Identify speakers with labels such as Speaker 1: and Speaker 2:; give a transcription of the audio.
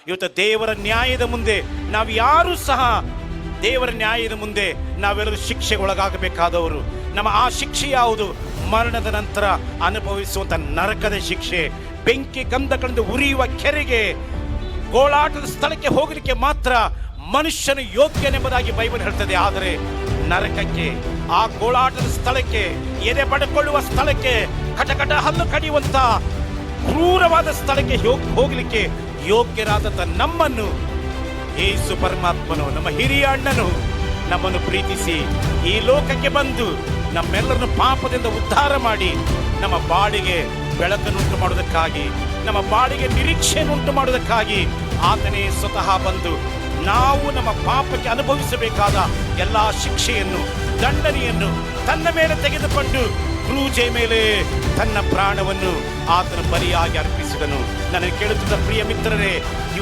Speaker 1: ಇವತ್ತು ದೇವರ ನ್ಯಾಯದ ಮುಂದೆ ನಾವು ಯಾರೂ ಸಹ ದೇವರ ನ್ಯಾಯದ ಮುಂದೆ ನಾವೆಲ್ಲರೂ ಶಿಕ್ಷೆಗೊಳಗಾಗಬೇಕಾದವರು. ನಮ್ಮ ಆ ಶಿಕ್ಷೆ ಯಾವುದು? ಮರಣದ ನಂತರ ಅನುಭವಿಸುವಂತ ನರಕದ ಶಿಕ್ಷೆ, ಬೆಂಕಿ ಗಂಧಗಳಿಂದ ಉರಿಯುವ ಕೆರೆಗೆ, ಗೋಳಾಟದ ಸ್ಥಳಕ್ಕೆ ಹೋಗಲಿಕ್ಕೆ ಮಾತ್ರ ಮನುಷ್ಯನು ಯೋಗ್ಯನೆಂಬುದಾಗಿ ಬೈಬಲ್ ಹೇಳ್ತದೆ. ಆದರೆ ನರಕಕ್ಕೆ, ಆ ಗೋಳಾಟದ ಸ್ಥಳಕ್ಕೆ, ಎದೆ ಬಡ್ಕೊಳ್ಳುವ ಸ್ಥಳಕ್ಕೆ, ಕಟಕಟ ಹಲ್ಲು ಕಡಿಯುವಂತ ಕ್ರೂರವಾದ ಸ್ಥಳಕ್ಕೆ ಹೋಗಲಿಕ್ಕೆ ಯೋಗ್ಯರಾದಂಥ ನಮ್ಮನ್ನು ಯೇಸು ಪರಮಾತ್ಮನು, ನಮ್ಮ ಹಿರಿಯ ಅಣ್ಣನು ನಮ್ಮನ್ನು ಪ್ರೀತಿಸಿ ಈ ಲೋಕಕ್ಕೆ ಬಂದು ನಮ್ಮೆಲ್ಲರನ್ನು ಪಾಪದಿಂದ ಉದ್ಧಾರ ಮಾಡಿ ನಮ್ಮ ಬಾಳಿಗೆ ಬೆಳಕನ್ನುಂಟು ಮಾಡುವುದಕ್ಕಾಗಿ, ನಮ್ಮ ಬಾಳಿಗೆ ನಿರೀಕ್ಷೆಯನ್ನುಂಟು ಮಾಡುವುದಕ್ಕಾಗಿ ಆತನೇ ಸ್ವತಃ ಬಂದು ನಾವು ನಮ್ಮ ಪಾಪಕ್ಕೆ ಅನುಭವಿಸಬೇಕಾದ ಎಲ್ಲ ಶಿಕ್ಷೆಯನ್ನು, ದಂಡನೆಯನ್ನು ತನ್ನ ಮೇಲೆ ತೆಗೆದುಕೊಂಡು ಕ್ರೂಜೆ ಮೇಲೆ ತನ್ನ ಪ್ರಾಣವನ್ನು ಆತನ ಬಲಿಯಾಗಿ ಅರ್ಪಿಸಿದನು. ನನಗೆ ಕೇಳುತ್ತಿದ್ದ ಪ್ರಿಯ ಮಿತ್ರರೇ,